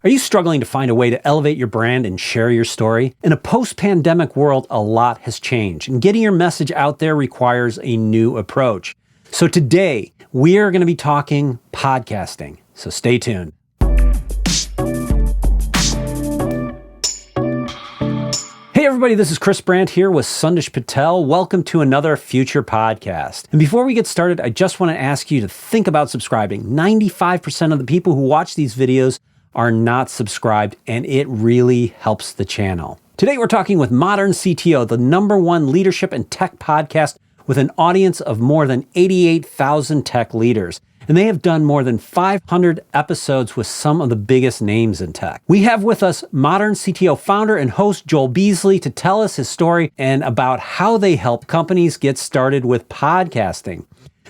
Are you struggling to find a way to elevate your brand and share your story? In a post-pandemic world, a lot has changed, and getting your message out there requires a new approach. So today, we are going to be talking podcasting. So stay tuned. Hey everybody, this is Chris Brandt here with Sandesh Patel. Welcome to another FUTR podcast. And before we get started, I just want to ask you to think about subscribing. 95% of the people who watch these videos are not subscribed, and it really helps the channel. Today we're talking with ModernCTO, the #1 leadership and tech podcast with an audience of more than 88,000 tech leaders. And they have done more than 500 episodes with some of the biggest names in tech. We have with us ModernCTO founder and host Joel Beasley to tell us his story and about how they help companies get started with podcasting.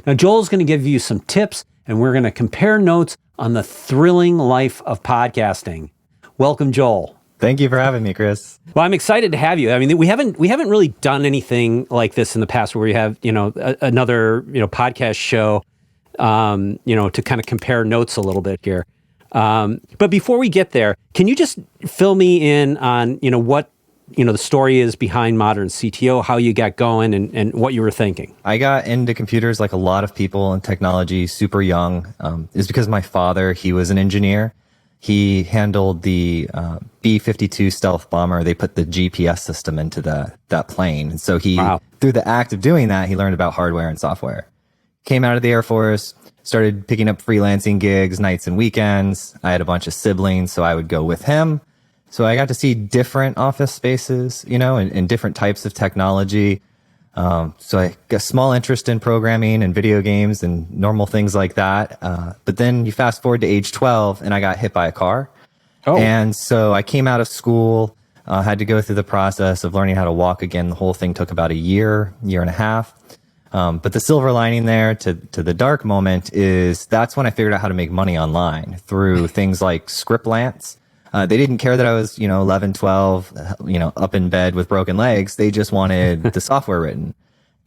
Now, Joel's going to give you some tips, and we're going to compare notes on the thrilling life of podcasting. Welcome, Joel. Thank you for having me, Chris. Well, I'm excited to have you. I mean, we haven't really done anything like this in the past, where we have another podcast show, to kind of compare notes a little bit here. But before we get there, can you just fill me in on what the story is behind ModernCTO, how you got going, and what you were thinking? I got into computers like a lot of people in technology super young. It's because my father, he was an engineer. He handled the B-52 stealth bomber. They put the GPS system into that plane. And so through the act of doing that, he learned about hardware and software. Came out of the Air Force, started picking up freelancing gigs, nights and weekends. I had a bunch of siblings, so I would go with him. So I got to see different office spaces, and different types of technology. So I got a small interest in programming and video games and normal things like that. But then you fast forward to age 12 and I got hit by a car. Oh. And so I came out of school, had to go through the process of learning how to walk again. The whole thing took about a year and a half. But the silver lining there to the dark moment is that's when I figured out how to make money online through things like Scriptlance. They didn't care that I was, 11, 12, up in bed with broken legs. They just wanted the software written.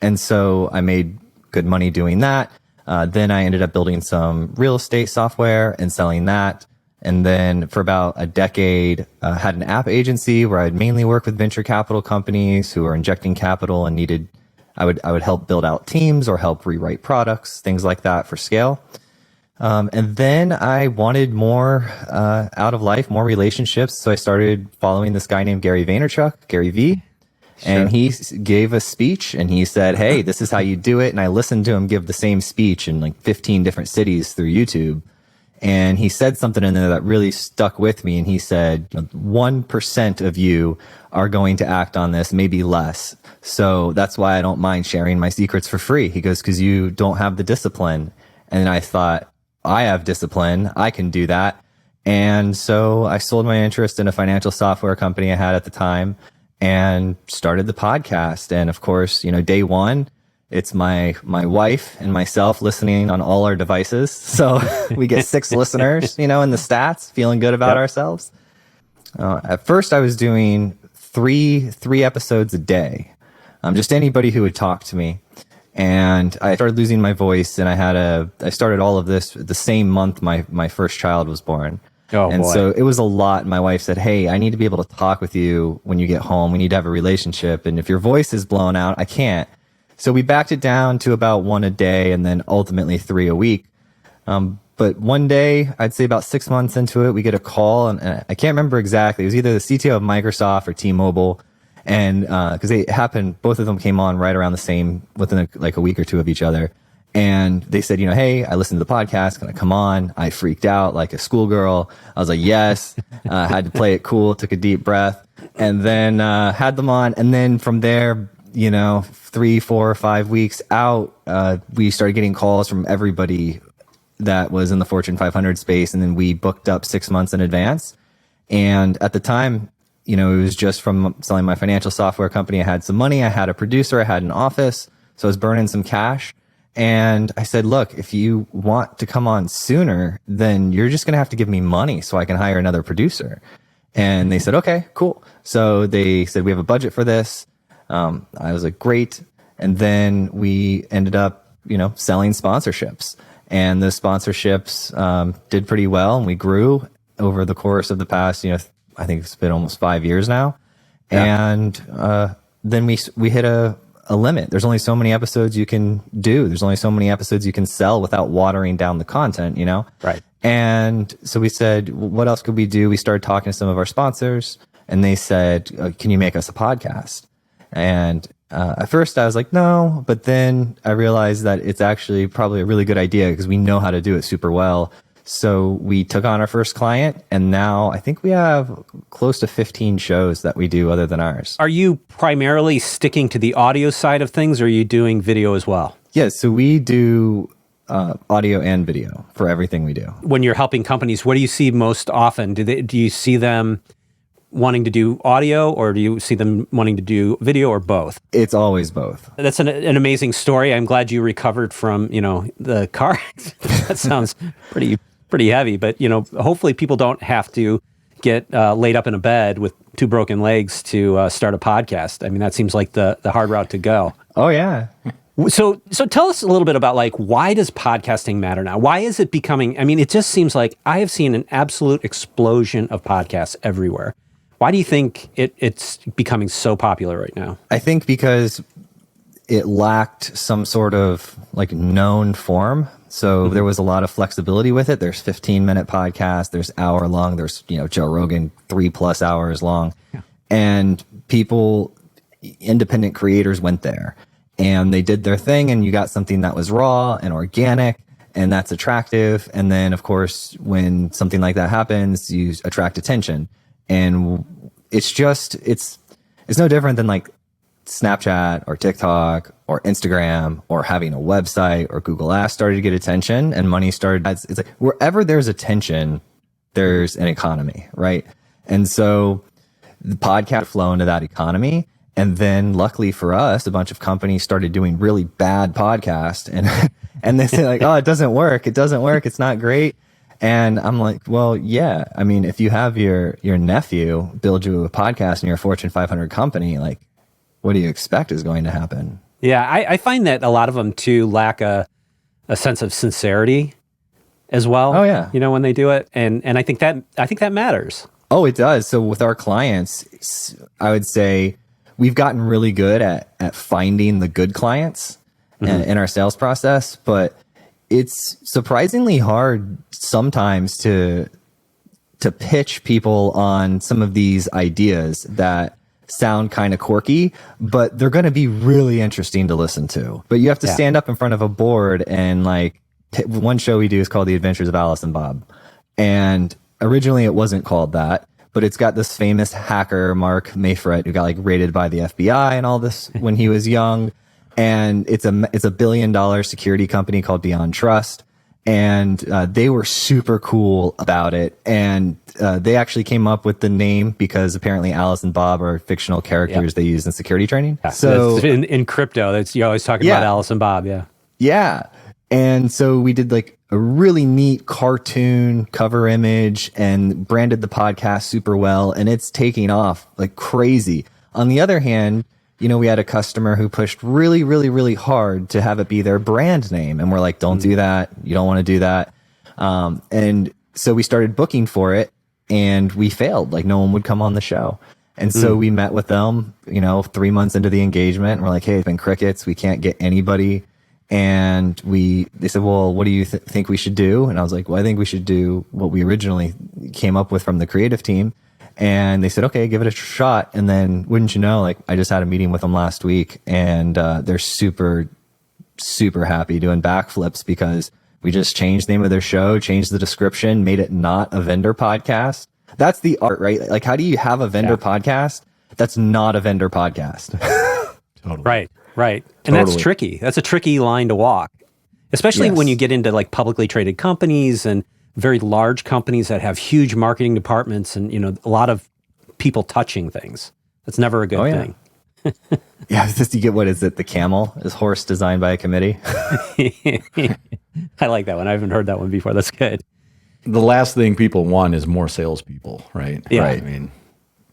And so I made good money doing that. Then I ended up building some real estate software and selling that. And then for about a decade, had an app agency where I'd mainly work with venture capital companies who are injecting capital and I would help build out teams or help rewrite products, things like that for scale. And then I wanted more out of life, more relationships. So I started following this guy named Gary Vaynerchuk, Gary V. Sure. And he gave a speech and he said, hey, this is how you do it. And I listened to him give the same speech in like 15 different cities through YouTube. And he said something in there that really stuck with me. And he said, 1% of you are going to act on this, maybe less. So that's why I don't mind sharing my secrets for free. He goes, because you don't have the discipline. And I thought, I have discipline. I can do that. And so I sold my interest in a financial software company I had at the time and started the podcast. And of course, day one, it's my wife and myself listening on all our devices. So we get 6 listeners, in the stats, feeling good about ourselves. At first I was doing three episodes a day. Just anybody who would talk to me. And I started losing my voice, and I started all of this the same month my first child was born. Oh, and boy. So it was a lot. My wife said, hey, I need to be able to talk with you when you get home. We need to have a relationship. And if your voice is blown out, I can't. So we backed it down to about 1 a day and then ultimately 3 a week. But one day, I'd say about 6 months into it, we get a call, and I can't remember exactly. It was either the CTO of Microsoft or T-Mobile. And because they happened, both of them came on right around the same, within a week or two of each other. And they said, hey, I listened to the podcast. Can I come on? I freaked out like a schoolgirl. I was like, yes. Had to play it cool, took a deep breath, and then had them on. And then from there, 3, 4, 5 weeks out, we started getting calls from everybody that was in the Fortune 500 space. And then we booked up 6 months in advance. And at the time, it was just from selling my financial software company. I had some money. I had a producer. I had an office. So I was burning some cash. And I said, look, if you want to come on sooner, then you're just going to have to give me money so I can hire another producer. And they said, okay, cool. So they said, we have a budget for this. I was like, great. And then we ended up, selling sponsorships. And the sponsorships did pretty well, and we grew. over the course of the past, I think it's been almost 5 years now. Yeah. And then we hit a limit. There's only so many episodes you can do. There's only so many episodes you can sell without watering down the content, Right. And so we said, what else could we do? We started talking to some of our sponsors, and they said, can you make us a podcast? And at first I was like, no, but then I realized that it's actually probably a really good idea because we know how to do it super well. So we took on our first client, and now I think we have close to 15 shows that we do other than ours. Are you primarily sticking to the audio side of things, or are you doing video as well? Yeah, so we do audio and video for everything we do. When you're helping companies, what do you see most often? Do you see them wanting to do audio, or do you see them wanting to do video, or both? It's always both. That's an amazing story. I'm glad you recovered from, the car accident. That sounds pretty heavy, but hopefully people don't have to get laid up in a bed with 2 broken legs to start a podcast. I mean, that seems like the hard route to go. Oh yeah. So tell us a little bit about why does podcasting matter now? Why is it becoming, it just seems like I have seen an absolute explosion of podcasts everywhere. Why do you think it's becoming so popular right now? I think because it lacked some sort of known form. So there was a lot of flexibility with it. There's 15-minute podcasts, there's hour long, there's, Joe Rogan 3+ hours long. Yeah. And independent creators went there and they did their thing, and you got something that was raw and organic, and that's attractive. And then of course, when something like that happens, you attract attention. And it's no different than Snapchat or TikTok or Instagram or having a website or Google Ads started to get attention and money started. It's like wherever there's attention, there's an economy, right? And so the podcast flow into that economy. And then luckily for us, a bunch of companies started doing really bad podcasts, and they say oh, it doesn't work. It's not great. And I'm like, well, yeah. If you have your nephew build you a podcast and you're a Fortune 500 company, what do you expect is going to happen? Yeah, I find that a lot of them too lack a sense of sincerity as well. Oh yeah, when they do it, and I think that matters. Oh, it does. So with our clients, I would say we've gotten really good at finding the good clients in our sales process, but it's surprisingly hard sometimes to pitch people on some of these ideas that sound kind of quirky, but they're going to be really interesting to listen to. But you have to stand up in front of a board and one show we do is called The Adventures of Alice and Bob. And originally it wasn't called that, but it's got this famous hacker, Mark Mayfret, who got raided by the FBI and all this when he was young. And it's a $1 billion security company called Beyond Trust. And they were super cool about it. And they actually came up with the name because apparently Alice and Bob are fictional characters they use in security training. Yeah. So in crypto, you're always talking about Alice and Bob. Yeah. Yeah. And so we did a really neat cartoon cover image and branded the podcast super well. And it's taking off like crazy. On the other hand, we had a customer who pushed really, really, really hard to have it be their brand name. And we're like, don't do that. You don't want to do that. And so we started booking for it and we failed. No one would come on the show. And so we met with them, 3 months into the engagement. And we're like, hey, it's been crickets. We can't get anybody. And they said, well, what do you think we should do? And I was like, well, I think we should do what we originally came up with from the creative team. And they said, okay, give it a shot. And then wouldn't you know, I just had a meeting with them last week and they're super, super happy doing backflips because we just changed the name of their show, changed the description, made it not a vendor podcast. That's the art, right? How do you have a vendor podcast that's not a vendor podcast? Totally. Right. And that's tricky. That's a tricky line to walk, especially when you get into publicly traded companies and very large companies that have huge marketing departments and, a lot of people touching things. That's never a good thing. Yeah, you get, what is it? The camel is horse designed by a committee. I like that one. I haven't heard that one before. That's good. The last thing people want is more salespeople, right? Yeah. Right.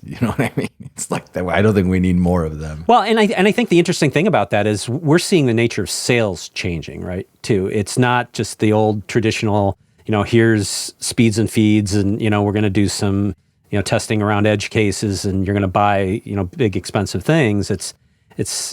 You know what I mean? It's that way. I don't think we need more of them. Well, and I think the interesting thing about that is we're seeing the nature of sales changing, right? Too. It's not just the old traditional, here's speeds and feeds, and, we're going to do some, testing around edge cases, and you're going to buy, big expensive things. It's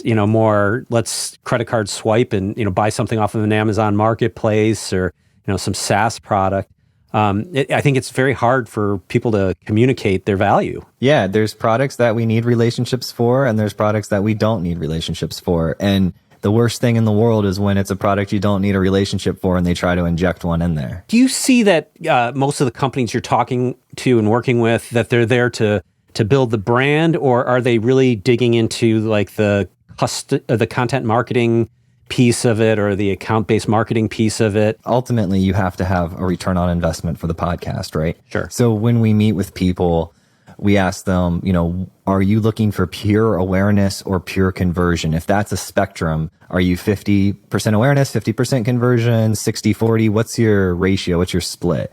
more, let's credit card swipe and, buy something off of an Amazon marketplace or, some SaaS product. I think it's very hard for people to communicate their value. Yeah, there's products that we need relationships for, and there's products that we don't need relationships for. And the worst thing in the world is when it's a product you don't need a relationship for and they try to inject one in there. Do you see that most of the companies you're talking to and working with, that they're there to build the brand, or are they really digging into like the content marketing piece of it or the account-based marketing piece of it? Ultimately, you have to have a return on investment for the podcast, right? Sure. So when we meet with people, we ask them, are you looking for pure awareness or pure conversion? If that's a spectrum, are you 50% awareness, 50% conversion, 60-40? What's your ratio? What's your split?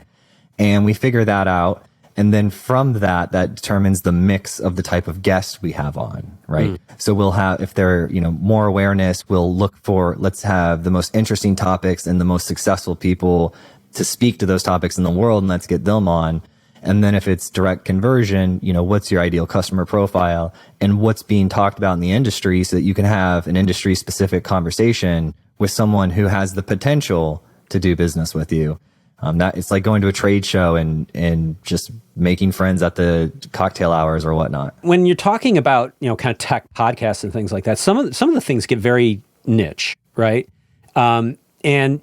And we figure that out. And then from that determines the mix of the type of guests we have on, right? So we'll have, if they're, more awareness, we'll look for, let's have the most interesting topics and the most successful people to speak to those topics in the world, and let's get them on. And then if it's direct conversion, what's your ideal customer profile and what's being talked about in the industry, so that you can have an industry specific conversation with someone who has the potential to do business with you. It's like going to a trade show and just making friends at the cocktail hours or whatnot. When you're talking about, kind of tech podcasts and things like that, some of the things get very niche, right? And,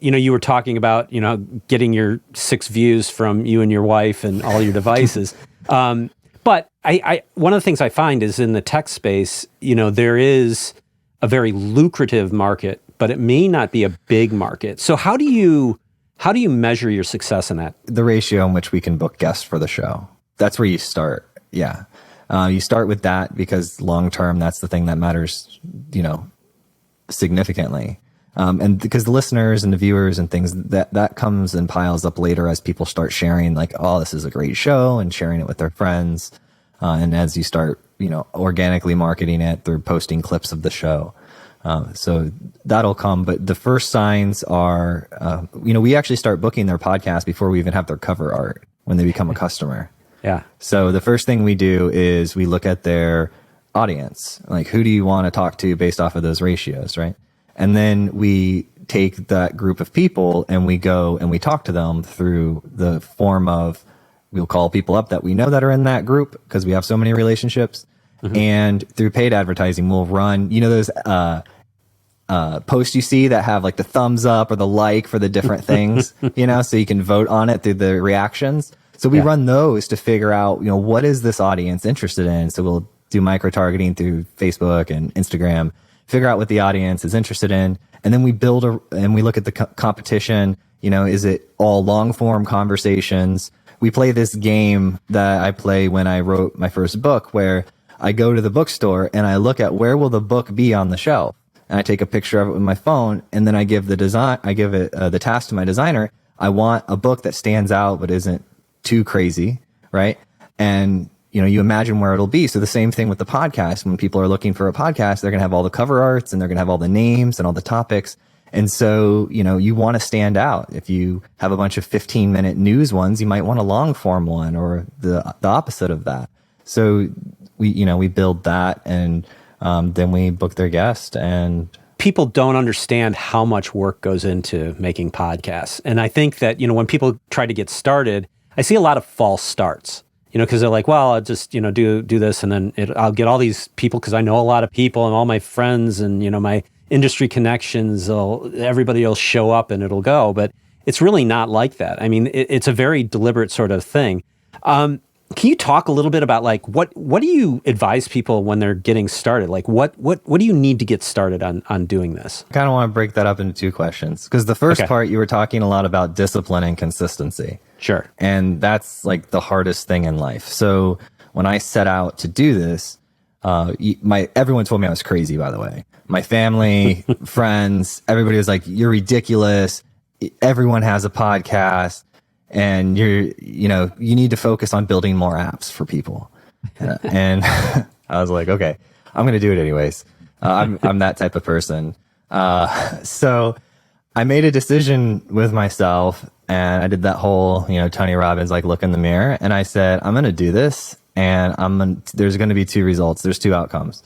you were talking about, getting your 6 views from you and your wife and all your devices. But I one of the things I find is in the tech space, there is a very lucrative market, but it may not be a big market. So how do you measure your success in that? The ratio in which we can book guests for the show. That's where you start. Yeah. You start with that because long-term, that's the thing that matters, significantly. And because the listeners and the viewers and things that comes and piles up later as people start sharing, like, oh, this is a great show, and sharing it with their friends. And as you start, organically marketing it through posting clips of the show. So that'll come. But the first signs are, we actually start booking their podcast before we even have their cover art when they become a customer. Yeah. So the first thing we do is we look at their audience. Like, who do you want to talk to based off of those ratios, right? And then we take that group of people and we go and we talk to them through the form of, we'll call people up that we know that are in that group because we have so many relationships. Mm-hmm. And through paid advertising, we'll run, those posts you see that have like the thumbs up or the like for the different things, so you can vote on it through the reactions. So we run those to figure out, what is this audience interested in? So we'll do micro-targeting through Facebook and Instagram, figure out what the audience is interested in. And then we build and we look at the competition, is it all long form conversations? We play this game that I play when I wrote my first book, where I go to the bookstore and I look at where will the book be on the shelf. And I take a picture of it with my phone, and then I give the task to my designer. I want a book that stands out but isn't too crazy, right? And you imagine where it'll be. So the same thing with the podcast. When people are looking for a podcast, they're going to have all the cover arts and they're going to have all the names and all the topics. And so, you want to stand out. If you have a bunch of 15-minute news ones, you might want a long form one or the opposite of that. So we build that, and then we book their guest. And people don't understand how much work goes into making podcasts. And I think that, when people try to get started, I see a lot of false starts. Because they're like, well, I'll just, do this, and then I'll get all these people because I know a lot of people and all my friends and, my industry connections, everybody will show up and it'll go. But it's really not like that. I mean, it's a very deliberate sort of thing. Can you talk a little bit about like, what do you advise people when they're getting started? Like what do you need to get started on doing this? I kind of want to break that up into 2 questions, because the first part, you were talking a lot about discipline and consistency. Sure. And that's like the hardest thing in life. So when I set out to do this, everyone told me I was crazy, by the way. My family, friends, everybody was like, you're ridiculous. Everyone has a podcast, and you need to focus on building more apps for people. And I was like, okay, I'm going to do it anyways. I'm that type of person. So I made a decision with myself, and I did that whole, Tony Robbins, like, look in the mirror, and I said, I'm going to do this, and there's going to be two results. There's two outcomes.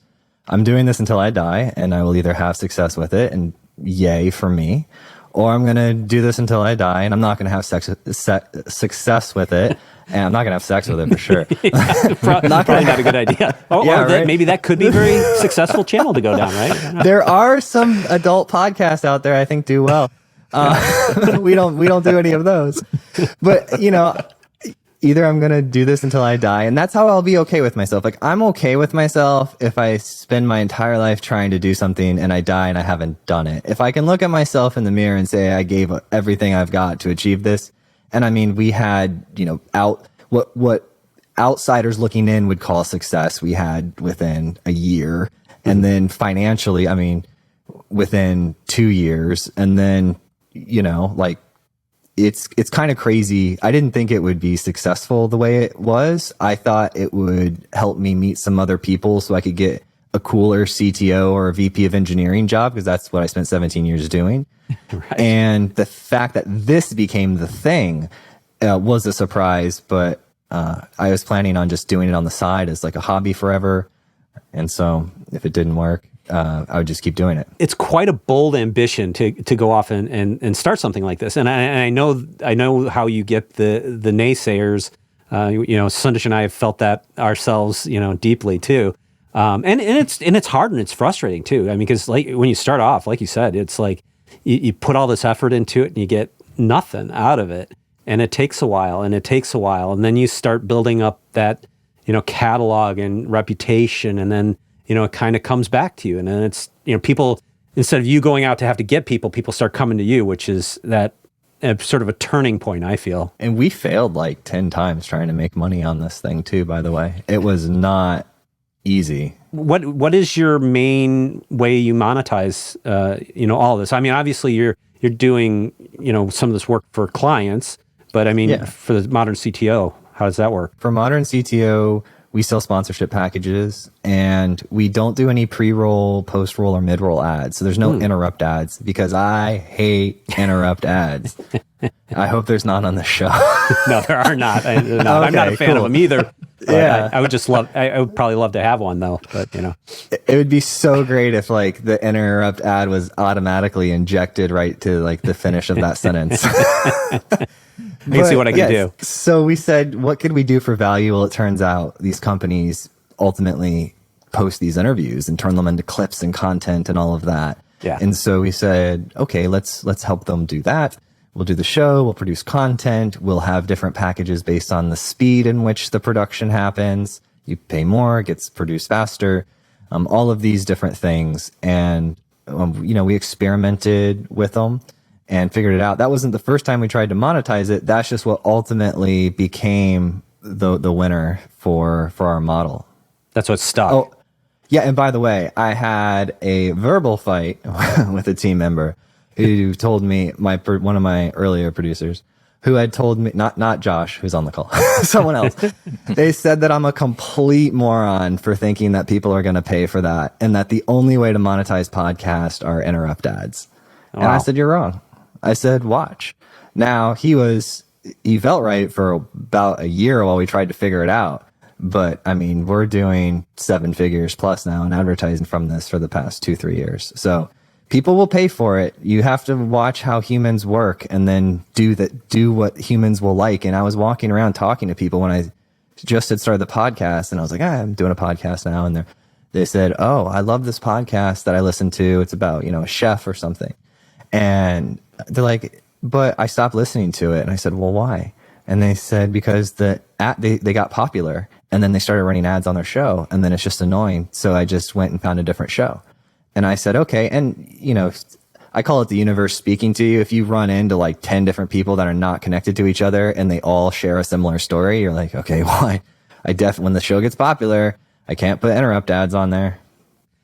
I'm doing this until I die, and I will either have success with it, and yay for me, or I'm going to do this until I die, and I'm not going to have success with it, and I'm not going to have sex with it for sure. Probably not a good idea. Right? Maybe that could be a very successful channel to go down, right? There are some adult podcasts out there I think do well. We don't do any of those. But, either I'm going to do this until I die, and that's how I'll be okay with myself. Like, I'm okay with myself if I spend my entire life trying to do something and I die and I haven't done it. If I can look at myself in the mirror and say I gave everything I've got to achieve this. And I mean, we had, what outsiders looking in would call success, we had within a year. And then financially, I mean, within 2 years. And then, it's kind of crazy. I didn't think it would be successful the way it was. I thought it would help me meet some other people so I could get a cooler CTO or a VP of engineering job, because that's what I spent 17 years doing. Right. And the fact that this became the thing was a surprise, but I was planning on just doing it on the side as like a hobby forever. And so if it didn't work, I would just keep doing it. It's quite a bold ambition to go off and start something like this. And I know how you get the naysayers. Sandesh and I have felt that ourselves, deeply too. And it's hard and it's frustrating too. I mean, because like when you start off, like you said, it's like you put all this effort into it and you get nothing out of it. And it takes a while and then you start building up that, catalog and reputation, and then, it kind of comes back to you. And then it's, people, instead of you going out to have to get people start coming to you, which is that sort of a turning point, I feel. And we failed like 10 times trying to make money on this thing too, by the way. It was not easy. What is your main way you monetize, all of this? I mean, obviously you're doing, some of this work for clients, but I mean, for the ModernCTO, how does that work? For ModernCTO, we sell sponsorship packages, and we don't do any pre-roll, post-roll, or mid-roll ads. So there's no interrupt ads, because I hate interrupt ads. I hope there's none on the show. No, there are not. I'm not a fan of them either. Yeah, I would just love. I would probably love to have one though. But it would be so great if like the interrupt ad was automatically injected right to like the finish of that sentence. I can see what I can do. So we said, what could we do for value? Well, it turns out these companies ultimately post these interviews and turn them into clips and content and all of that. Yeah. And so we said, okay, let's help them do that. We'll do the show. We'll produce content. We'll have different packages based on the speed in which the production happens. You pay more, it gets produced faster. All of these different things. And, we experimented with them and figured it out. That wasn't the first time we tried to monetize it. That's just what ultimately became the winner for our model. That's what stuck. Oh, yeah. And by the way, I had a verbal fight with a team member who told me, one of my earlier producers, who had told me, not Josh, who's on the call, someone else. They said that I'm a complete moron for thinking that people are going to pay for that, and that the only way to monetize podcasts are interrupt ads. Wow. And I said, you're wrong. I said, watch. Now, he felt right for about a year while we tried to figure it out. But I mean, we're doing 7 figures plus now in advertising from this for the past 2-3 years. So people will pay for it. You have to watch how humans work and then do what humans will like. And I was walking around talking to people when I just had started the podcast, and I was like, I'm doing a podcast now. And they said, oh, I love this podcast that I listen to. It's about, a chef or something. And they're like, but I stopped listening to it. And I said, well, why? And they said, because they got popular, and then they started running ads on their show, and then it's just annoying. So I just went and found a different show. And I said, okay. And, I call it the universe speaking to you. If you run into like 10 different people that are not connected to each other and they all share a similar story, you're like, okay, well, when the show gets popular, I can't put interrupt ads on there.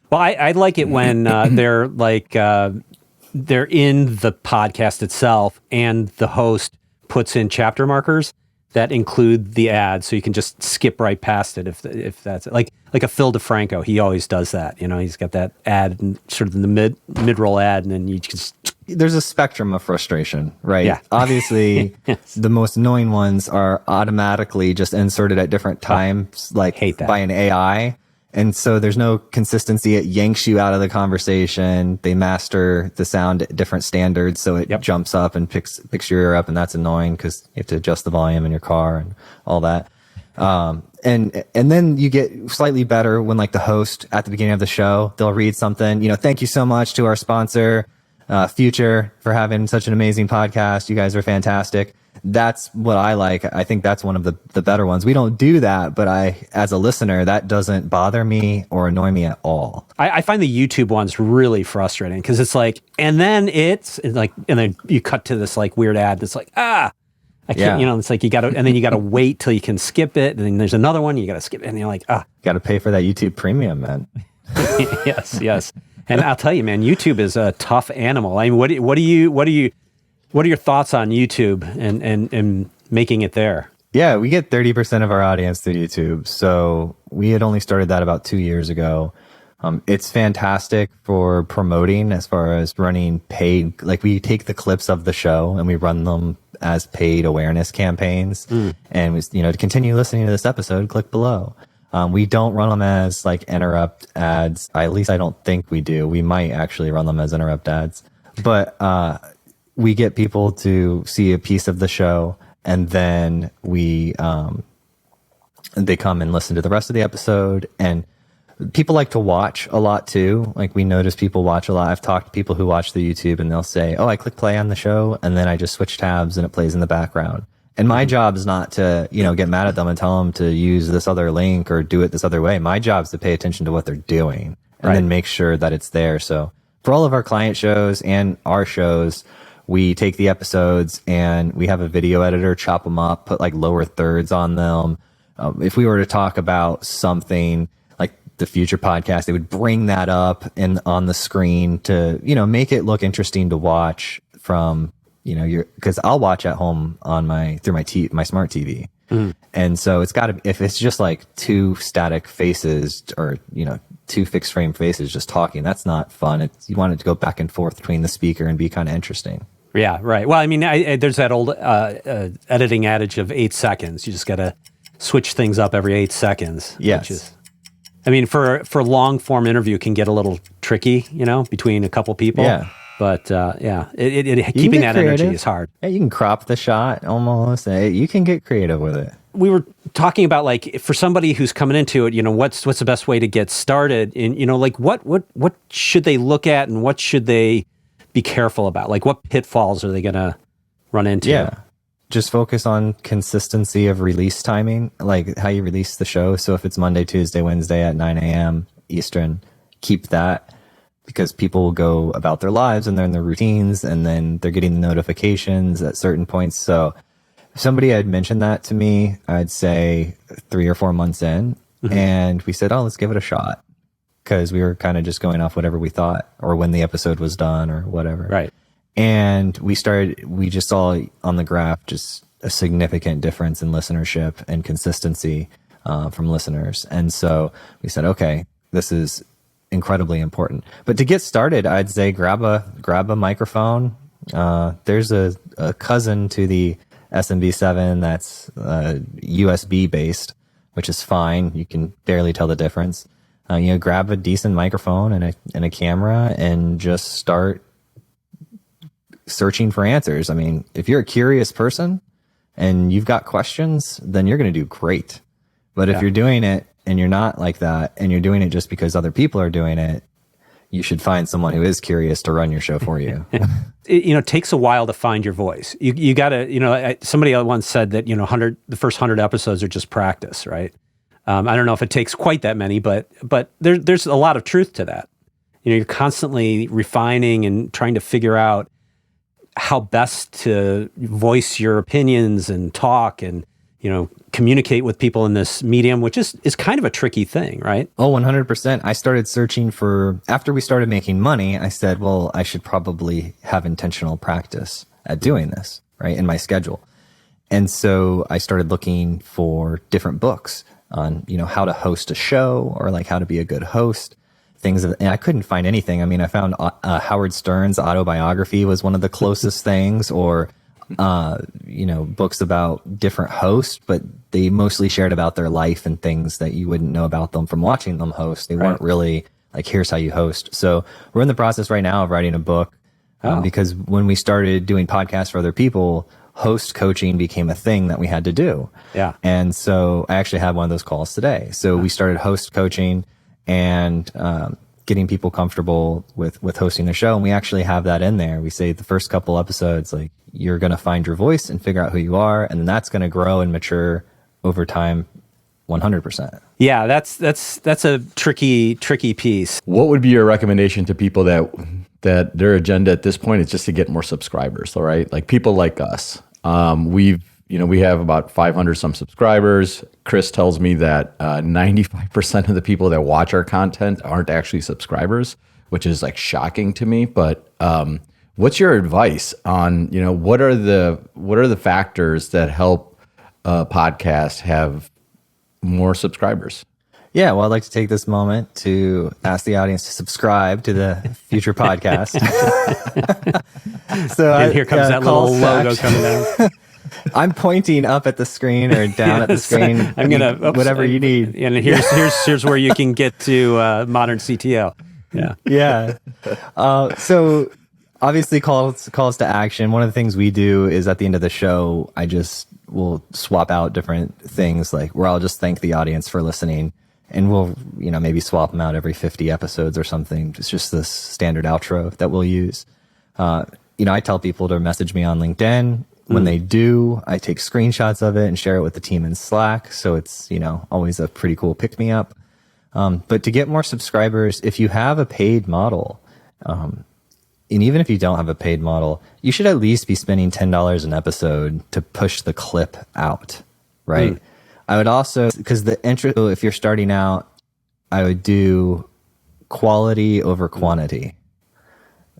Well, I like it when they're like, they're in the podcast itself and the host puts in chapter markers that include the ad, so you can just skip right past it if that's it. Like a Phil DeFranco, he always does that. He's got that ad and sort of in the mid-roll ad, and then you just there's a spectrum of frustration, right? Yeah. Obviously, Yes. the most annoying ones are automatically just inserted at different times, like hate that. by an AI. And so there's no consistency. It yanks you out of the conversation. They master the sound at different standards. So it jumps up and picks your ear up. And that's annoying because you have to adjust the volume in your car and all that. And then you get slightly better when like the host at the beginning of the show, they'll read something, thank you so much to our sponsor, FUTR, for having such an amazing podcast. You guys are fantastic. That's what I like. I think that's one of the better ones. We don't do that, but as a listener, that doesn't bother me or annoy me at all. I find the YouTube ones really frustrating because it's like, and then it's like, and then you cut to this like weird ad that's like, I can't, it's like you got to, and then you got to wait till you can skip it. And then there's another one, you got to skip it. And you're like, Got to pay for that YouTube premium, man. Yes. And I'll tell you, man, YouTube is a tough animal. I mean, what are your thoughts on YouTube and making it there? Yeah, we get 30% of our audience through YouTube. So we had only started that about 2 years ago. It's fantastic for promoting as far as running paid. Like we take the clips of the show and we run them as paid awareness campaigns. And we, to continue listening to this episode, click below. We don't run them as like interrupt ads. At least I don't think we do. We might actually run them as interrupt ads, but, we get people to see a piece of the show and then they come and listen to the rest of the episode. And people like to watch a lot too. Like we notice people watch a lot. I've talked to people who watch the YouTube and they'll say, I click play on the show and then I just switch tabs and it plays in the background. And my job is not to, get mad at them and tell them to use this other link or do it this other way. My job is to pay attention to what they're doing and then make sure that it's there. So for all of our client shows and our shows, we take the episodes and we have a video editor, chop them up, put like lower thirds on them. If we were to talk about something like the future podcast, they would bring that up on the screen to, make it look interesting to watch from, because I'll watch at home on my smart TV. And so it's got to, if it's just like two static faces or, two fixed frame faces just talking, that's not fun. You want it to go back and forth between the speaker and be kind of interesting. Yeah, right. Well, I mean, there's that old editing adage of 8 seconds. You just got to switch things up every 8 seconds. Yes. For long form interview can get a little tricky, between a couple people. Yeah. But keeping that energy is hard. Yeah, you can crop the shot almost. You can get creative with it. We were talking about like for somebody who's coming into it, what's the best way to get started? And like what should they look at and what should they be careful about? Like what pitfalls are they going to run into? Yeah. Just focus on consistency of release timing, like how you release the show. So if it's Monday, Tuesday, Wednesday at 9 a.m. Eastern, keep that because people will go about their lives and they're in their routines and then they're getting the notifications at certain points. So if somebody had mentioned that to me, I'd say 3 or 4 months in and we said, let's give it a shot. Because we were kind of just going off whatever we thought or when the episode was done or whatever. Right. And we just saw on the graph just a significant difference in listenership and consistency from listeners. And so we said, okay, this is incredibly important. But to get started, I'd say grab a microphone. There's a cousin to the SMB7 that's USB based, which is fine. You can barely tell the difference. Grab a decent microphone and a camera and just start searching for answers. I mean, if you're a curious person and you've got questions, then you're going to do great. But if you're doing it and you're not like that and you're doing it just because other people are doing it, you should find someone who is curious to run your show for you. It takes a while to find your voice. You got to, somebody once said that, the first 100 episodes are just practice, right? I don't know if it takes quite that many, but there's a lot of truth to that. You're constantly refining and trying to figure out how best to voice your opinions and talk and, communicate with people in this medium, which is kind of a tricky thing, right? Oh, 100%. I started searching after we started making money, I said, well, I should probably have intentional practice at doing this, right, in my schedule. And so I started looking for different books on, how to host a show or like how to be a good host. things, and I couldn't find anything. I mean, I found Howard Stern's autobiography was one of the closest things, or books about different hosts, but they mostly shared about their life and things that you wouldn't know about them from watching them host. They weren't really like, here's how you host. So we're in the process right now of writing a book, because when we started doing podcasts for other people, host coaching became a thing that we had to do. Yeah. And so I actually had one of those calls today. So we started host coaching and getting people comfortable with hosting a show. And we actually have that in there. We say the first couple episodes, like, you're going to find your voice and figure out who you are. And then that's going to grow and mature over time 100%. Yeah, that's a tricky piece. What would be your recommendation to people that their agenda at this point is just to get more subscribers, all right? Like people like us. We have about 500 some subscribers. Chris tells me that 95% of the people that watch our content aren't actually subscribers, which is like shocking to me. But what's your advice on, what are the factors that help a podcast have more subscribers? Yeah, well, I'd like to take this moment to ask the audience to subscribe to the future podcast. And here comes that little logo coming down. I'm pointing up at the screen or down at the screen. I'm gonna whatever you need. And here's where you can get to ModernCTO. Yeah. Yeah. So obviously calls to action. One of the things we do is at the end of the show, we'll swap out different things, like where I'll just thank the audience for listening. And we'll, maybe swap them out every 50 episodes or something. It's just this standard outro that we'll use. I tell people to message me on LinkedIn. When they do, I take screenshots of it and share it with the team in Slack. So it's, always a pretty cool pick me up. But to get more subscribers, if you have a paid model, and even if you don't have a paid model, you should at least be spending $10 an episode to push the clip out, right? I would also, because if you're starting out, I would do quality over quantity.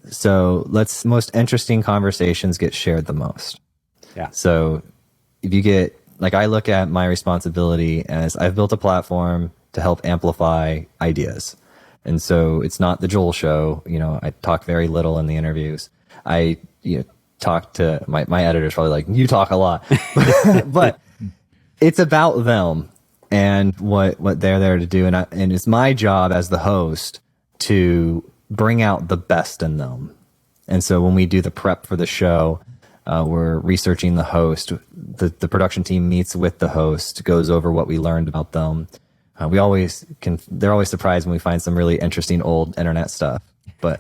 So most interesting conversations get shared the most. Yeah. So if you get, I look at my responsibility as I've built a platform to help amplify ideas. And so it's not the Joel show. I talk very little in the interviews. I talk to my editor's probably like, you talk a lot, but it's about them and what they're there to do. And it's my job as the host to bring out the best in them. And so when we do the prep for the show, we're researching the host. The production team meets with the host, goes over what we learned about them. They're always surprised when we find some really interesting old internet stuff, but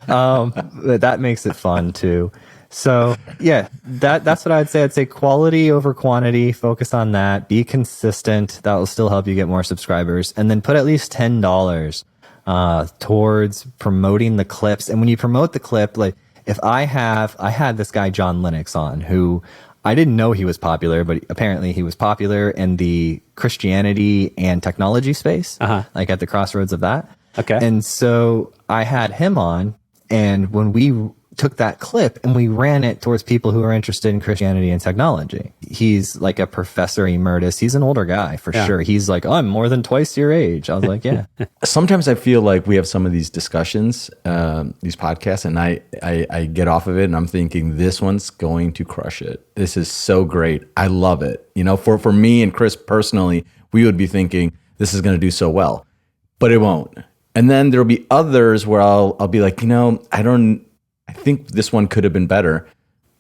that makes it fun too. So yeah, that's what I'd say. I'd say quality over quantity, focus on that, be consistent. That will still help you get more subscribers, and then put at least $10 towards promoting the clips. And when you promote the clip, like if I had this guy, John Lennox, on, who I didn't know he was popular, but apparently he was popular in the Christianity and technology space, like at the crossroads of that. Okay. And so I had him on, and when we took that clip and we ran it towards people who are interested in Christianity and technology. He's like a professor emeritus. He's an older guy for sure. He's like, I'm more than twice your age. I was like, yeah. Sometimes I feel like we have some of these discussions, these podcasts, and I get off of it and I'm thinking, this one's going to crush it. This is so great. I love it. For me and Chris personally, we would be thinking this is going to do so well, but it won't. And then there'll be others where I'll be like, I think this one could have been better,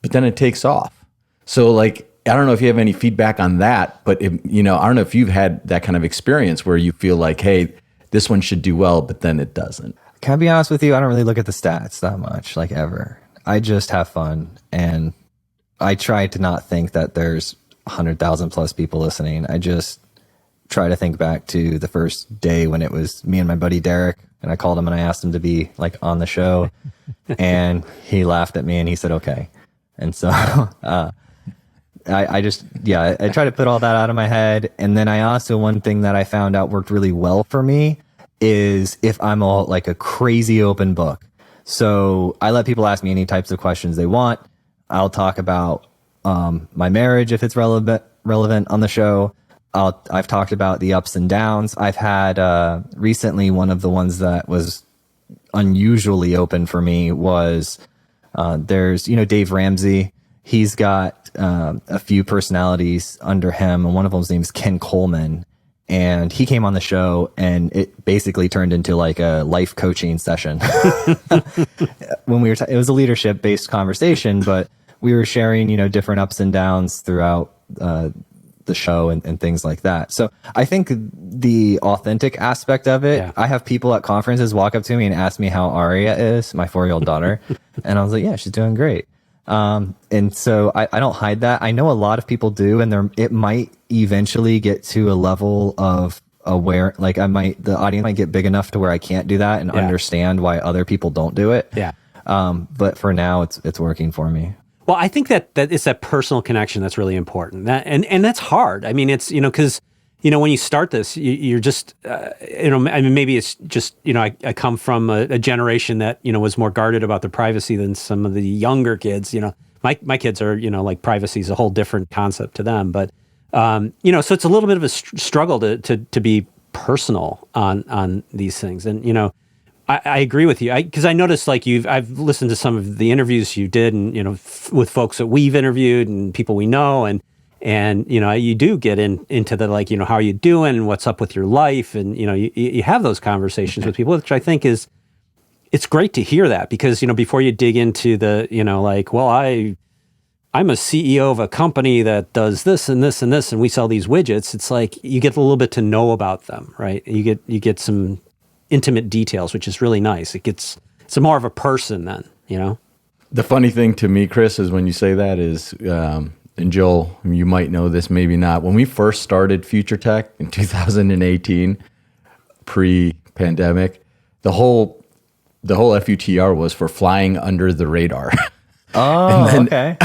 but then it takes off. So I don't know if you have any feedback on that, but I don't know if you've had that kind of experience where you feel like, hey, this one should do well, but then it doesn't. Can I be honest with you? I don't really look at the stats that much, ever. I just have fun, and I try to not think that there's 100,000 plus people listening. I just try to think back to the first day when it was me and my buddy Derek, and I called him and I asked him to be on the show. And he laughed at me and he said, okay. And so, I try to put all that out of my head. And then one thing that I found out worked really well for me is if I'm a crazy open book. So I let people ask me any types of questions they want. I'll talk about, my marriage if it's relevant on the show. I've talked about the ups and downs. I've had recently, one of the ones that was unusually open for me was there's, Dave Ramsey. He's got a few personalities under him, and one of them's name is Ken Coleman. And he came on the show, and it basically turned into like a life coaching session. When we were, it was a leadership based conversation, but we were sharing, different ups and downs throughout the show and things like that. So I think the authentic aspect of it, I have people at conferences walk up to me and ask me how Aria is, my 4-year-old daughter. And I was like, yeah, she's doing great. And so I don't hide that. I know a lot of people do, and it might eventually get to a level of aware, like the audience might get big enough to where I can't do that and understand why other people don't do it. Yeah. But for now it's working for me. Well, I think that it's that personal connection that's really important. And that's hard. I mean, it's, because, when you start this, you're just, I mean, maybe it's just, I come from a generation that, was more guarded about their privacy than some of the younger kids. My kids are, like privacy is a whole different concept to them. But, so it's a little bit of a struggle to be personal on these things. And, I agree with you because I noticed like I've listened to some of the interviews you did and, with folks that we've interviewed and people we know and you do get into the like, how are you doing and what's up with your life? And, you have those conversations with people, which I think it's great to hear that because, before you dig into the, like, well, I'm a CEO of a company that does this and this and this, and we sell these widgets. It's like you get a little bit to know about them, right? You get some intimate details, which is really nice. It's more of a person then, The funny thing to me, Chris, is when you say that is, and Joel, you might know this, maybe not. When we first started Future Tech in 2018, pre-pandemic, the whole FUTR was for flying under the radar. Oh, okay.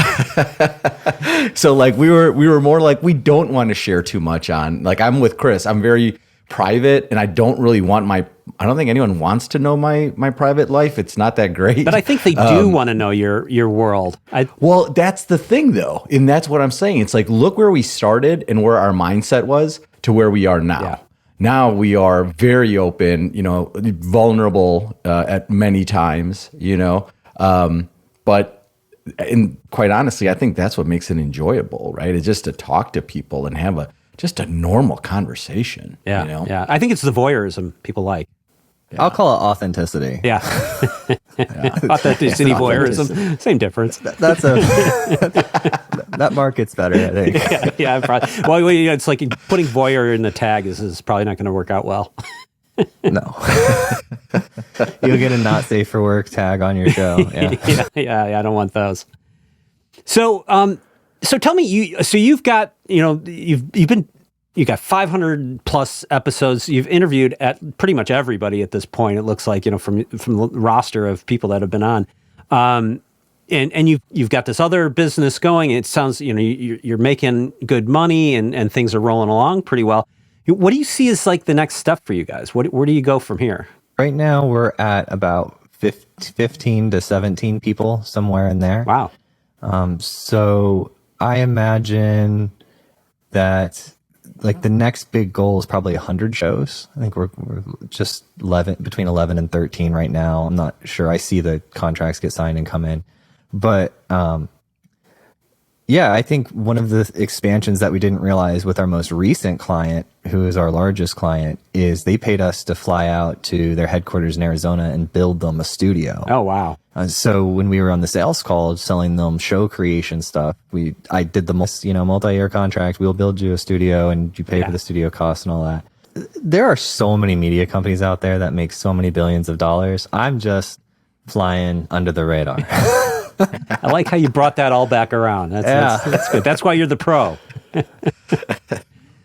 So like we were more like, we don't want to share too much on, like I'm with Chris, I'm very private and I don't think anyone wants to know my private life. It's not that great. But I think they do want to know your world. Well, that's the thing though. And that's what I'm saying. It's like, look where we started and where our mindset was to where we are now. Yeah. Now we are very open, vulnerable at many times, but and quite honestly, I think that's what makes it enjoyable, right? It's just to talk to people and have just a normal conversation. Yeah, yeah. I think it's the voyeurism people like. Yeah. I'll call it authenticity. Yeah. Authenticity, voyeurism, same difference. That's that market's better, I think. Yeah. Probably. Well, it's like putting voyeur in the tag is probably not going to work out well. No. You'll get a not safe for work tag on your show. Yeah. I don't want those. So tell me, you've got, you got 500 plus episodes. You've interviewed at pretty much everybody at this point. It looks like, from the roster of people that have been on. And you've got this other business going. It sounds, you're making good money and things are rolling along pretty well. What do you see as like the next step for you guys? Where do you go from here? Right now we're at about 15 to 17 people, somewhere in there. Wow. So I imagine that like the next big goal is probably 100 shows. I think we're just between 11 and 13 right now. I'm not sure. I see the contracts get signed and come in, but, yeah, I think one of the expansions that we didn't realize with our most recent client, who is our largest client, is they paid us to fly out to their headquarters in Arizona and build them a studio. Oh, wow. So when we were on the sales call selling them show creation stuff, I did the multi-year contract. We'll build you a studio and you pay for the studio costs and all that. There are so many media companies out there that make so many billions of dollars. I'm just flying under the radar. I like how you brought that all back around. That's good. That's why you're the pro.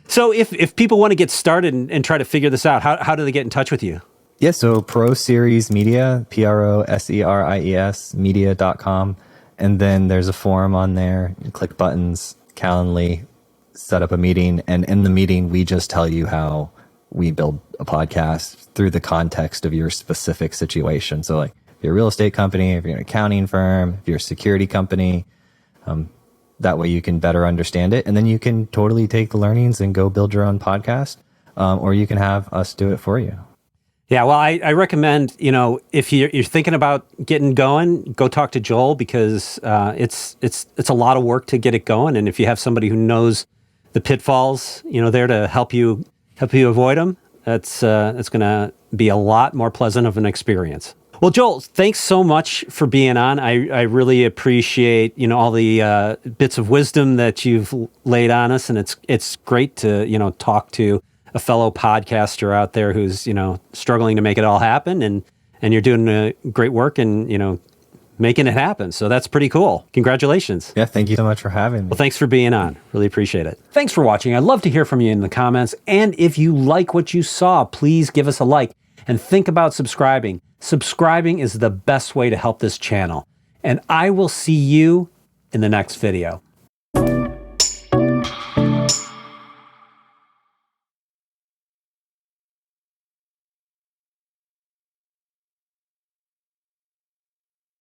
So if people want to get started and try to figure this out, how do they get in touch with you? Yeah, so Pro Series Media, PROSERIES, media.com. And then there's a forum on there. You click buttons, Calendly, set up a meeting. And in the meeting, we just tell you how we build a podcast through the context of your specific situation. So like, if you're a real estate company, if you're an accounting firm, if you're a security company, That way you can better understand it. And then you can totally take the learnings and go build your own podcast, or you can have us do it for you. Yeah, well, I recommend, if you're thinking about getting going, go talk to Joel, because it's a lot of work to get it going. And if you have somebody who knows the pitfalls, there to help you avoid them, that's going to be a lot more pleasant of an experience. Well, Joel, thanks so much for being on. I really appreciate, all the bits of wisdom that you've laid on us, and it's great to, talk to a fellow podcaster out there who's, struggling to make it all happen, and you're doing great work and, making it happen. So that's pretty cool. Congratulations. Yeah, thank you so much for having me. Well, thanks for being on. Really appreciate it. Thanks for watching. I'd love to hear from you in the comments. And if you like what you saw, please give us a like and think about subscribing. Subscribing is the best way to help this channel. And I will see you in the next video.